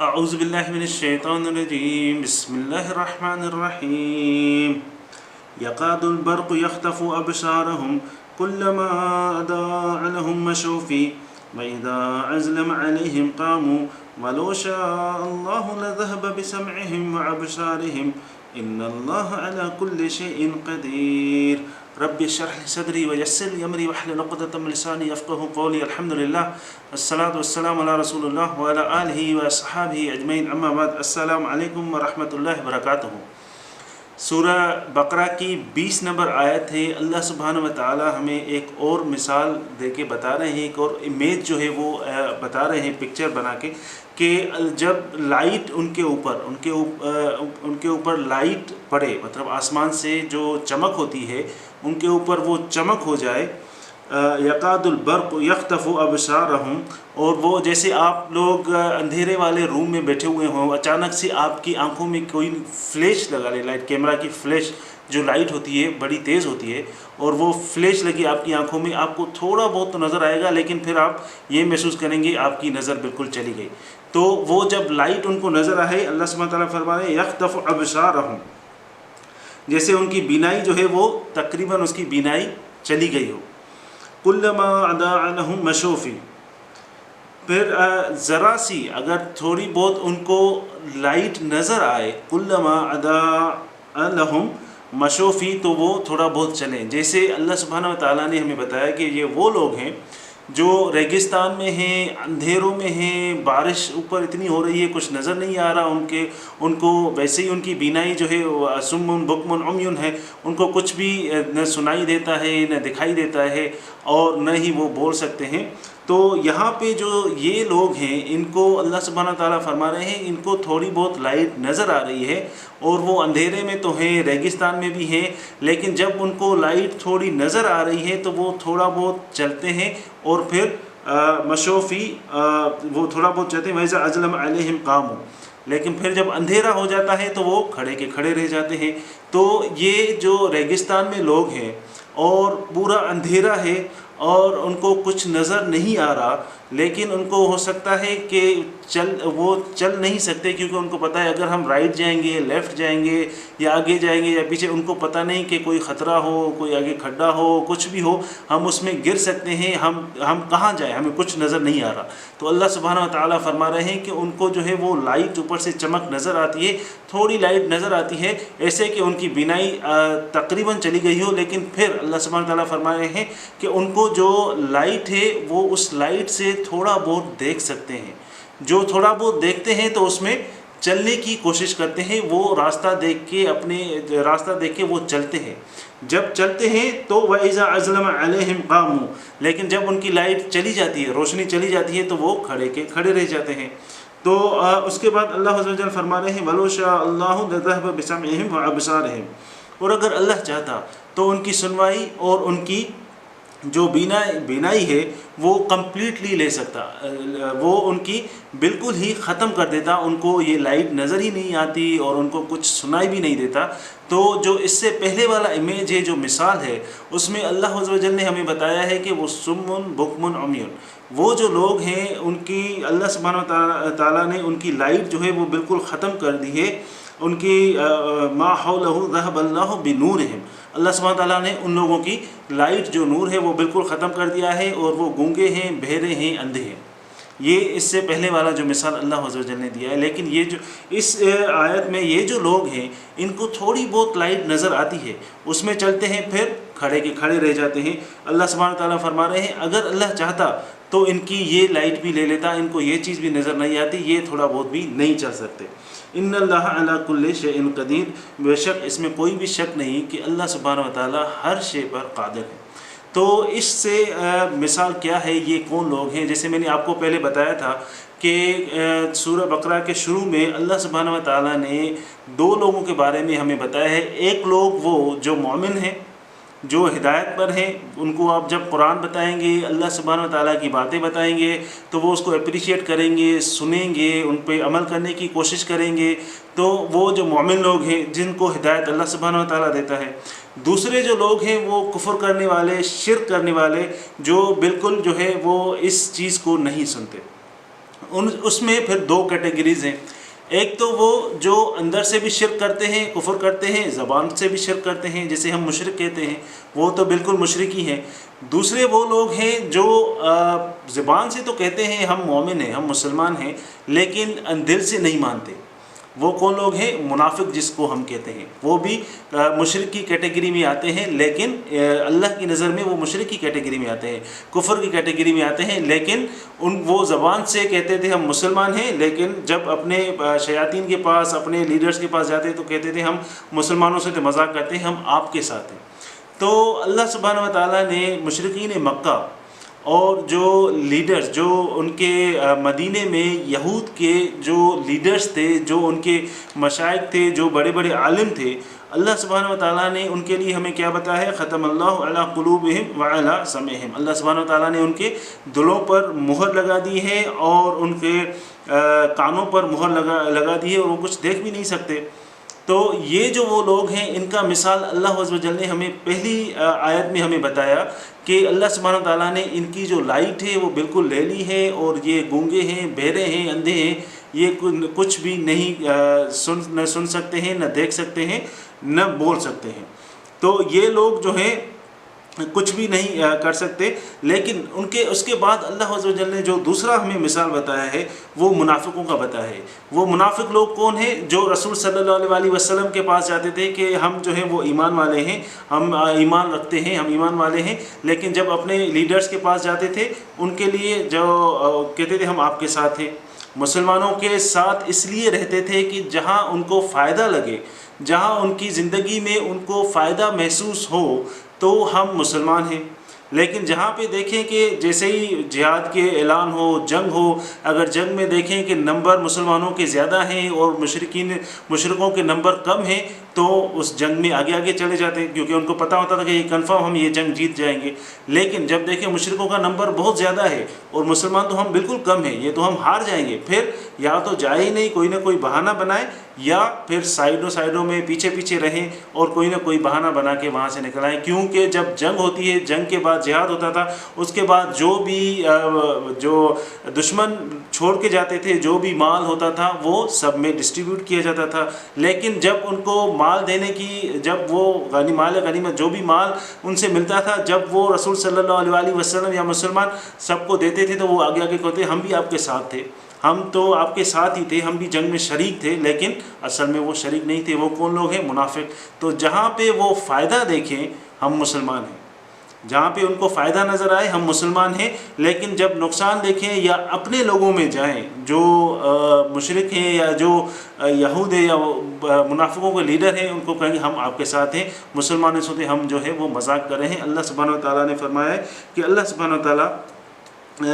اعوذ باللہ من الشیطان الرجیم بسم اللہ الرحمن الرحیم یقاد البرق یخطف ابصارهم كلما اضاء لهم مشوا فيه واذا اظلم عليهم قاموا ولو شاء الله لذهب بسمعهم وابصارهم ان الله على كل شيء قدیر رب اشرح لي صدری ویسر لي امری واحلل عقدۃ من لسانی یفقهوا قولی الحمدللہ الصلاۃ والسلام علی رسول اللہ وعلی آلہ واصحابہ اجمعین اما بعد السلام علیکم ورحمۃ اللہ وبرکاتہ۔ سورہ بقرہ کی 20 نمبر آیت ہے۔ اللہ سبحانہ و تعالی ہمیں ایک اور مثال دے کے بتا رہے ہیں، ایک اور امیج جو ہے وہ بتا رہے ہیں پکچر بنا کے، کہ جب لائٹ ان کے اوپر لائٹ پڑے، مطلب آسمان سے جو چمک ہوتی ہے ان کے اوپر وہ چمک ہو جائے، یقاد البرق یخطف ابصارهم، اور وہ جیسے آپ لوگ اندھیرے والے روم میں بیٹھے ہوئے ہوں، اچانک سے آپ کی آنکھوں میں کوئی فلیش لگا لے، لائٹ کیمرہ کی فلیش جو لائٹ ہوتی ہے بڑی تیز ہوتی ہے، اور وہ فلیش لگی آپ کی آنکھوں میں، آپ کو تھوڑا بہت تو نظر آئے گا لیکن پھر آپ یہ محسوس کریں گے آپ کی نظر بالکل چلی گئی۔ تو وہ جب لائٹ ان کو نظر آئے، اللہ سبحانہ وتعالیٰ فرما رہے ہیں یخطف ابصارهم، جیسے ان کی بینائی جو ہے وہ تقریباً اس کی بینائی چلی گئی ہو۔ کلما اضاء لهم مشوا فيه، پھر ذرا سی اگر تھوڑی بہت ان کو لائٹ نظر آئے، کلما اضاء لهم مشوا فيه، تو وہ تھوڑا بہت چلیں۔ جیسے اللہ سبحانہ و تعالیٰ نے ہمیں بتایا کہ یہ وہ لوگ ہیں جو ریگستان میں ہیں، اندھیروں میں ہیں، بارش اوپر اتنی ہو رہی ہے کچھ نظر نہیں آ رہا ان کو ویسے ہی ان کی بینائی جو ہے صم بکم عمی ہے، ان کو کچھ بھی نہ سنائی دیتا ہے نہ دکھائی دیتا ہے اور نہ ہی وہ بول سکتے ہیں۔ تو یہاں پہ جو یہ لوگ ہیں ان کو اللہ سبحانہ تعالیٰ فرما رہے ہیں ان کو تھوڑی بہت لائٹ نظر آ رہی ہے، اور وہ اندھیرے میں تو ہیں، ریگستان میں بھی ہیں، لیکن جب ان کو لائٹ تھوڑی نظر آ رہی ہے تو وہ تھوڑا بہت چلتے ہیں، اور پھر مشوفی وہ تھوڑا بہت چلتے ہیں، وَإِذَا أَظْلَمَ عَلَيْهِمْ قَامُوا، لیکن پھر جب اندھیرا ہو جاتا ہے تو وہ کھڑے کے کھڑے رہ جاتے ہیں۔ تو یہ جو ریگستان میں لوگ ہیں اور پورا اندھیرا ہے اور ان کو کچھ نظر نہیں آ رہا، لیکن ان کو ہو سکتا ہے کہ وہ چل نہیں سکتے، کیونکہ ان کو پتہ ہے اگر ہم رائٹ جائیں گے، لیفٹ جائیں گے یا آگے جائیں گے یا پیچھے، ان کو پتہ نہیں کہ کوئی خطرہ ہو، کوئی آگے کھڈا ہو، کچھ بھی ہو، ہم اس میں گر سکتے ہیں، ہم کہاں جائیں، ہمیں کچھ نظر نہیں آ رہا۔ تو اللہ سبحانہ و تعالیٰ فرما رہے ہیں کہ ان کو جو ہے وہ لائٹ اوپر سے چمک نظر آتی ہے، تھوڑی لائٹ نظر آتی ہے، ایسے کہ ان کی بینائی تقریباً چلی گئی ہو، لیکن پھر اللہ سبحانہ و تعالیٰ فرما رہے ہیں کہ ان کو جو لائٹ ہے وہ اس لائٹ سے تھوڑا بہت دیکھ سکتے ہیں۔ جو تھوڑا بہت دیکھتے ہیں تو اس میں چلنے کی کوشش کرتے ہیں، وہ راستہ دیکھ کے وہ چلتے ہیں۔ جب چلتے ہیں تو وَإِذَا أَظْلَمَ عَلَيْهِمْ قَامُوا، لیکن جب ان کی لائٹ چلی جاتی ہے، روشنی چلی جاتی ہے تو وہ کھڑے کے کھڑے رہ جاتے ہیں۔ تو اس کے بعد اللہ عز و جل فرما رہے ہیں وَلَوْ شَاءَ اللَّهُ لَذَهَبَ بِسَمْعِهِمْ وَأَبْصَارِهِمْ، اور اگر اللہ چاہتا تو ان کی سنوائی اور ان کی جو بینائی ہے وہ کمپلیٹلی لے سکتا، وہ ان کی بالکل ہی ختم کر دیتا، ان کو یہ لائٹ نظر ہی نہیں آتی اور ان کو کچھ سنائی بھی نہیں دیتا۔ تو جو اس سے پہلے والا امیج ہے، جو مثال ہے، اس میں اللہ عز و جل نے ہمیں بتایا ہے کہ وہ صم بکم عمی، وہ جو لوگ ہیں ان کی اللہ سبحانہ تعالیٰ نے ان کی لائٹ جو ہے وہ بالکل ختم کر دی ہے، ان کی ما حولہ ذہب اللہ بنورہم، اللہ سبحانہ تعالیٰ نے ان لوگوں کی لائٹ جو نور ہے وہ بالکل ختم کر دیا ہے، اور وہ گونگے ہیں، بہرے ہیں، اندھے ہیں۔ یہ اس سے پہلے والا جو مثال اللہ عز و جل نے دیا ہے۔ لیکن یہ جو اس آیت میں یہ جو لوگ ہیں ان کو تھوڑی بہت لائٹ نظر آتی ہے، اس میں چلتے ہیں، پھر کھڑے کے کھڑے رہ جاتے ہیں۔ اللہ سبحانہ تعالیٰ فرما رہے ہیں اگر اللہ چاہتا تو ان کی یہ لائٹ بھی لے لیتا، ان کو یہ چیز بھی نظر نہیں آتی، یہ تھوڑا بہت بھی نہیں چل سکتے۔ ان اللہ علی کل شیء قدیر، بے شک اس میں کوئی بھی شک نہیں کہ اللہ سبحانہ و تعالیٰ ہر شے پر قادر ہے۔ تو اس سے مثال کیا ہے، یہ کون لوگ ہیں؟ جیسے میں نے آپ کو پہلے بتایا تھا کہ سورہ بقرہ کے شروع میں اللہ سبحانہ و تعالیٰ نے دو لوگوں کے بارے میں ہمیں بتایا ہے۔ ایک لوگ وہ جو مومن ہیں، جو ہدایت پر ہیں، ان کو آپ جب قرآن بتائیں گے، اللہ سبحانہ و تعالیٰ کی باتیں بتائیں گے تو وہ اس کو اپریشیٹ کریں گے، سنیں گے، ان پہ عمل کرنے کی کوشش کریں گے۔ تو وہ جو مومن لوگ ہیں جن کو ہدایت اللہ سبحانہ و تعالیٰ دیتا ہے۔ دوسرے جو لوگ ہیں وہ کفر کرنے والے، شرک کرنے والے، جو بالکل جو ہے وہ اس چیز کو نہیں سنتے، اس میں پھر دو کیٹیگریز ہیں. ایک تو وہ جو اندر سے بھی شرک کرتے ہیں، کفر کرتے ہیں، زبان سے بھی شرک کرتے ہیں، جسے ہم مشرک کہتے ہیں، وہ تو بالکل مشرک ہی ہیں. دوسرے وہ لوگ ہیں جو زبان سے تو کہتے ہیں ہم مومن ہیں، ہم مسلمان ہیں، لیکن دل سے نہیں مانتے. وہ کون لوگ ہیں؟ منافق جس کو ہم کہتے ہیں. وہ بھی مشرک کی کیٹیگری میں آتے ہیں، لیکن اللہ کی نظر میں وہ مشرک کی کیٹیگری میں آتے ہیں، کفر کی کیٹیگری میں آتے ہیں. لیکن وہ زبان سے کہتے تھے ہم مسلمان ہیں، لیکن جب اپنے شیاطین کے پاس، اپنے لیڈرز کے پاس جاتے تو کہتے تھے ہم مسلمانوں سے تو مذاق کرتے ہیں، ہم آپ کے ساتھ ہیں. تو اللہ سبحانہ و تعالیٰ نے مشرکین مکہ اور جو لیڈرز، جو ان کے مدینے میں یہود کے جو لیڈرز تھے، جو ان کے مشائخ تھے، جو بڑے بڑے عالم تھے، اللہ سبحانہ و تعالیٰ نے ان کے لیے ہمیں کیا بتایا ہے؟ ختم اللہ علی قلوبہم وعلی سمعہم. اللہ سبحانہ و تعالیٰ نے ان کے دلوں پر مہر لگا دی ہے اور ان کے کانوں پر مہر لگا دی ہے، اور وہ کچھ دیکھ بھی نہیں سکتے. تو یہ جو وہ لوگ ہیں، ان کا مثال اللہ عز و جل نے ہمیں پہلی آیت میں ہمیں بتایا کہ اللہ سبحانہ و تعالیٰ نے ان کی جو لائٹ ہے وہ بالکل لیلی ہے، اور یہ گونگے ہیں، بہرے ہیں، اندھے ہیں، یہ کچھ بھی نہیں نہ سن سکتے ہیں، نہ دیکھ سکتے ہیں، نہ بول سکتے ہیں. تو یہ لوگ جو ہیں کچھ بھی نہیں کر سکتے. لیکن اس کے بعد اللہ عز و جل نے جو دوسرا ہمیں مثال بتایا ہے وہ منافقوں کا بتایا ہے. وہ منافق لوگ کون ہیں؟ جو رسول صلی اللہ علیہ وسلم کے پاس جاتے تھے کہ ہم جو ہیں وہ ایمان والے ہیں، ہم ایمان رکھتے ہیں، ہم ایمان والے ہیں، لیکن جب اپنے لیڈرز کے پاس جاتے تھے ان کے لیے جو کہتے تھے ہم آپ کے ساتھ ہیں. مسلمانوں کے ساتھ اس لیے رہتے تھے کہ جہاں ان کو فائدہ لگے، جہاں ان کی زندگی میں ان کو فائدہ محسوس ہو تو ہم مسلمان ہیں. لیکن جہاں پہ دیکھیں کہ جیسے ہی جہاد کے اعلان ہو، جنگ ہو، اگر جنگ میں دیکھیں کہ نمبر مسلمانوں کے زیادہ ہیں اور مشرکوں کے نمبر کم ہیں، تو اس جنگ میں آگے آگے چلے جاتے ہیں، کیونکہ ان کو پتہ ہوتا تھا کہ یہ کنفرم ہم یہ جنگ جیت جائیں گے. لیکن جب دیکھیں مشرکوں کا نمبر بہت زیادہ ہے اور مسلمان تو ہم بالکل کم ہیں، یہ تو ہم ہار جائیں گے، پھر یا تو جائے ہی نہیں، کوئی نہ کوئی بہانہ بنائے، یا پھر سائڈوں میں پیچھے رہیں اور کوئی نہ کوئی بہانہ بنا کے وہاں سے نکل آئیں. کیونکہ جب جنگ ہوتی ہے، جنگ کے بعد جہاد ہوتا تھا، اس کے بعد جو دشمن چھوڑ کے جاتے تھے، جو بھی مال ہوتا تھا وہ سب میں ڈسٹریبیوٹ کیا جاتا تھا. لیکن جب ان کو مال دینے کی، جب وہ غنیمت جو بھی مال ان سے ملتا تھا، جب وہ رسول صلی اللہ علیہ وسلم یا مسلمان سب کو دیتے تھے تو وہ آگے کہتے ہم بھی آپ کے ساتھ تھے، ہم تو آپ کے ساتھ ہی تھے، ہم بھی جنگ میں شریک تھے. لیکن اصل میں وہ شریک نہیں تھے. وہ کون لوگ ہیں؟ منافق. تو جہاں پہ وہ فائدہ دیکھیں ہم مسلمان ہیں، جہاں پہ ان کو فائدہ نظر آئے ہم مسلمان ہیں. لیکن جب نقصان دیکھیں یا اپنے لوگوں میں جائیں جو مشرک ہیں یا جو یہود ہیں یا منافقوں کے لیڈر ہیں، ان کو کہیں گے ہم آپ کے ساتھ ہیں، مسلمانوں سے ہم جو ہے وہ مذاق کر رہے ہیں. اللہ سبحانہ و تعالیٰ نے فرمایا ہے کہ اللہ سبحانہ و تعالیٰ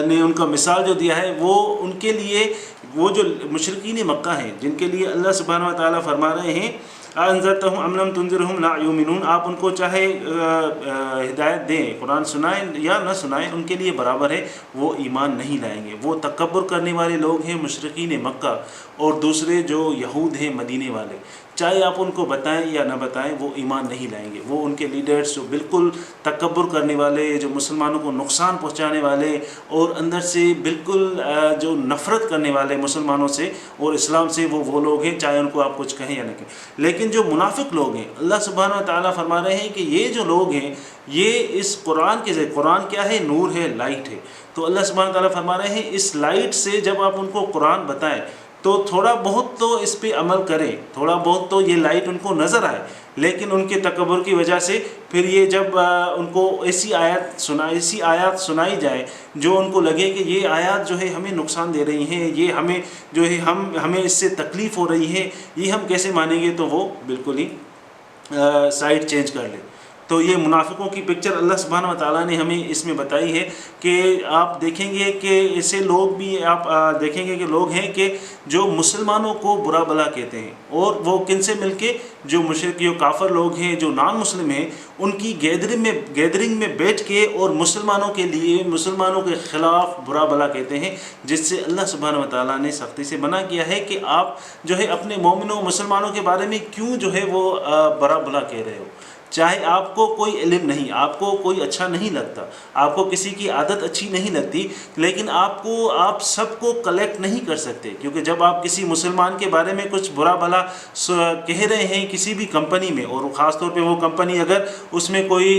نے ان کا مثال جو دیا ہے وہ ان کے لیے، وہ جو مشرکین مکہ ہیں جن کے لیے اللہ سبحانہ و تعالیٰ فرما رہے ہیں انذرتہم ام لم تنذرہم لا یؤمنون. آپ ان کو چاہے ہدایت دیں، قرآن سنائیں یا نہ سنائیں، ان کے لیے برابر ہے، وہ ایمان نہیں لائیں گے. وہ تکبر کرنے والے لوگ ہیں مشرکین مکہ، اور دوسرے جو یہود ہیں مدینے والے، چاہے آپ ان کو بتائیں یا نہ بتائیں وہ ایمان نہیں لائیں گے. وہ ان کے لیڈرز جو بالکل تکبر کرنے والے، جو مسلمانوں کو نقصان پہنچانے والے اور اندر سے بالکل جو نفرت کرنے والے مسلمانوں سے اور اسلام سے، وہ لوگ ہیں، چاہے ان کو آپ کچھ کہیں یا نہ کہیں. لیکن جو منافق لوگ ہیں، اللہ سبحانہ و تعالیٰ فرما رہے ہیں کہ یہ جو لوگ ہیں یہ اس قرآن کے ذریعے، قرآن کیا ہے؟ نور ہے، لائٹ ہے. تو اللہ سبحانہ و تعالیٰ فرما رہے ہیں اس لائٹ سے جب آپ ان کو قرآن بتائیں تو تھوڑا بہت تو اس پہ عمل کریں، تھوڑا بہت تو یہ لائٹ ان کو نظر آئے. لیکن ان کے تکبر کی وجہ سے پھر یہ جب ان کو ایسی آیات سنائی جائے جو ان کو لگے کہ یہ آیات جو ہے ہمیں نقصان دے رہی ہیں، یہ ہمیں جو ہے ہمیں اس سے تکلیف ہو رہی ہے، یہ ہم کیسے مانیں گے، تو وہ بالکل ہی سائڈ چینج کر لیں. تو یہ منافقوں کی پکچر اللہ سبحانہ و تعالیٰ نے ہمیں اس میں بتائی ہے کہ آپ دیکھیں گے کہ ایسے لوگ بھی آپ دیکھیں گے کہ لوگ ہیں کہ جو مسلمانوں کو برا بھلا کہتے ہیں، اور وہ کن سے مل کے؟ جو مشرک، جو کافر لوگ ہیں، جو نان مسلم ہیں، ان کی گیدرنگ میں بیٹھ کے اور مسلمانوں کے لیے، مسلمانوں کے خلاف برا بھلا کہتے ہیں، جس سے اللہ سبحانہ و تعالیٰ نے سختی سے منع کیا ہے کہ آپ جو ہے اپنے مومنوں مسلمانوں کے بارے میں کیوں جو ہے وہ برا بھلا کہہ رہے ہو. چاہے آپ کو کوئی علم نہیں، آپ کو کوئی اچھا نہیں لگتا، آپ کو کسی کی عادت اچھی نہیں لگتی، لیکن آپ سب کو کلیکٹ نہیں کر سکتے، کیونکہ جب آپ کسی مسلمان کے بارے میں کچھ برا بھلا کہہ رہے ہیں کسی بھی کمپنی میں، اور خاص طور پہ وہ کمپنی اگر اس میں کوئی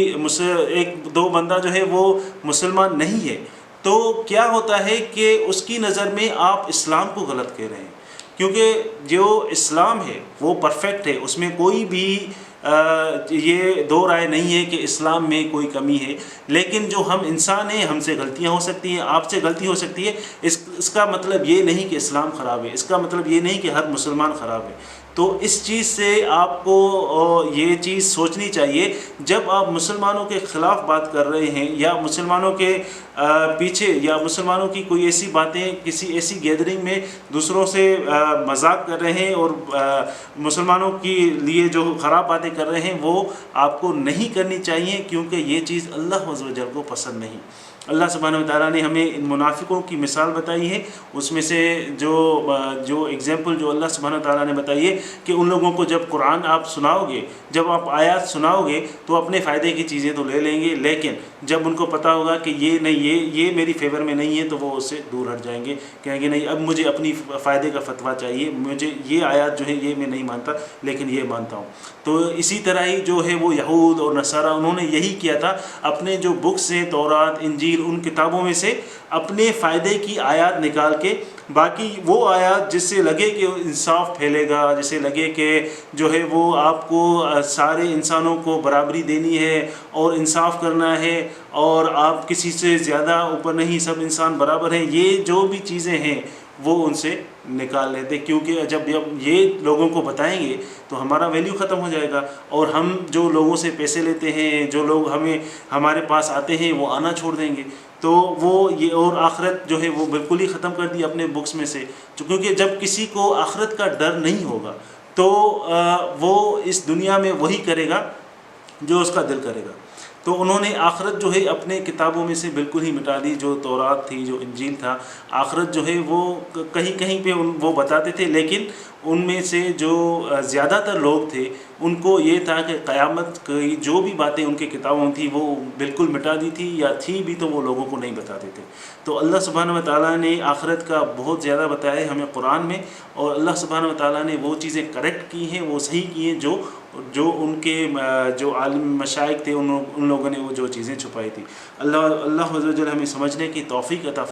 ایک دو بندہ جو ہے وہ مسلمان نہیں ہے، تو کیا ہوتا ہے کہ اس کی نظر میں آپ اسلام کو غلط کہہ رہے ہیں، کیونکہ جو اسلام ہے وہ پرفیکٹ ہے، اس میں کوئی بھی یہ دو رائے نہیں ہے کہ اسلام میں کوئی کمی ہے، لیکن جو ہم انسان ہیں، ہم سے غلطیاں ہو سکتی ہیں، آپ سے غلطی ہو سکتی ہے، اس کا مطلب یہ نہیں کہ اسلام خراب ہے، اس کا مطلب یہ نہیں کہ ہر مسلمان خراب ہے۔ تو اس چیز سے آپ کو یہ چیز سوچنی چاہیے، جب آپ مسلمانوں کے خلاف بات کر رہے ہیں یا مسلمانوں کے پیچھے یا مسلمانوں کی کوئی ایسی باتیں کسی ایسی گیدرنگ میں دوسروں سے مذاق کر رہے ہیں اور مسلمانوں کے لیے جو خراب باتیں کر رہے ہیں، وہ آپ کو نہیں کرنی چاہیے، کیونکہ یہ چیز اللہ عز و جل کو پسند نہیں۔ اللہ سبحانہ وتعالیٰ نے ہمیں ان منافقوں کی مثال بتائی ہے، اس میں سے جو ایگزامپل جو اللہ سبحانہ وتعالیٰ نے بتائی ہے کہ ان لوگوں کو جب قرآن آپ سناؤ گے، جب آپ آیات سناؤ گے تو اپنے فائدے کی چیزیں تو لے لیں گے، لیکن جب ان کو پتہ ہوگا کہ یہ نہیں، یہ میری فیور میں نہیں ہے، تو وہ اس سے دور ہٹ جائیں گے، کہیں گے نہیں اب مجھے اپنی فائدے کا فتویٰ چاہیے، مجھے یہ آیات جو ہے یہ میں نہیں مانتا لیکن یہ مانتا ہوں۔ تو اسی طرح ہی جو ہے وہ یہود اور نصارہ انہوں نے یہی کیا تھا، اپنے جو بکس ہیں تورات، انجیل، ان کتابوں میں سے اپنے فائدے کی آیات نکال کے، باقی وہ آیات جس سے لگے کہ انصاف پھیلے گا، جسے لگے کہ جو ہے وہ آپ کو سارے انسانوں کو برابری دینی ہے اور انصاف کرنا ہے اور آپ کسی سے زیادہ اوپر نہیں، سب انسان برابر ہیں، یہ جو بھی چیزیں ہیں وہ ان سے نکال لیتے، کیونکہ جب یہ لوگوں کو بتائیں گے تو ہمارا ویلیو ختم ہو جائے گا، اور ہم جو لوگوں سے پیسے لیتے ہیں، جو لوگ ہمارے پاس آتے ہیں، وہ آنا چھوڑ دیں گے، تو وہ یہ اور آخرت جو ہے وہ بالکل ہی ختم کر دی اپنے بکس میں سے، کیونکہ جب کسی کو آخرت کا ڈر نہیں ہوگا تو وہ اس دنیا میں وہی کرے گا جو اس کا دل کرے گا۔ تو انہوں نے آخرت جو ہے اپنے کتابوں میں سے بالکل ہی مٹا دی، جو تورات تھی، جو انجیل تھا، آخرت جو ہے وہ کہیں کہیں پہ وہ بتاتے تھے، لیکن ان میں سے جو زیادہ تر لوگ تھے ان کو یہ تھا کہ قیامت کی جو بھی باتیں ان کے کتابوں میں تھی وہ بالکل مٹا دی تھی، یا تھی بھی تو وہ لوگوں کو نہیں بتاتے تھے۔ تو اللہ سبحانہ وتعالیٰ نے آخرت کا بہت زیادہ بتایا ہے ہمیں قرآن میں، اور اللہ سبحانہ وتعالیٰ نے وہ چیزیں کریکٹ کی ہیں، وہ صحیح کی ہیں جو ان کے جو عالم مشائخ تھے ان لوگوں نے وہ جو چیزیں چھپائی تھی۔ اللہ عز و جل ہمیں سمجھنے کی توفیق عطا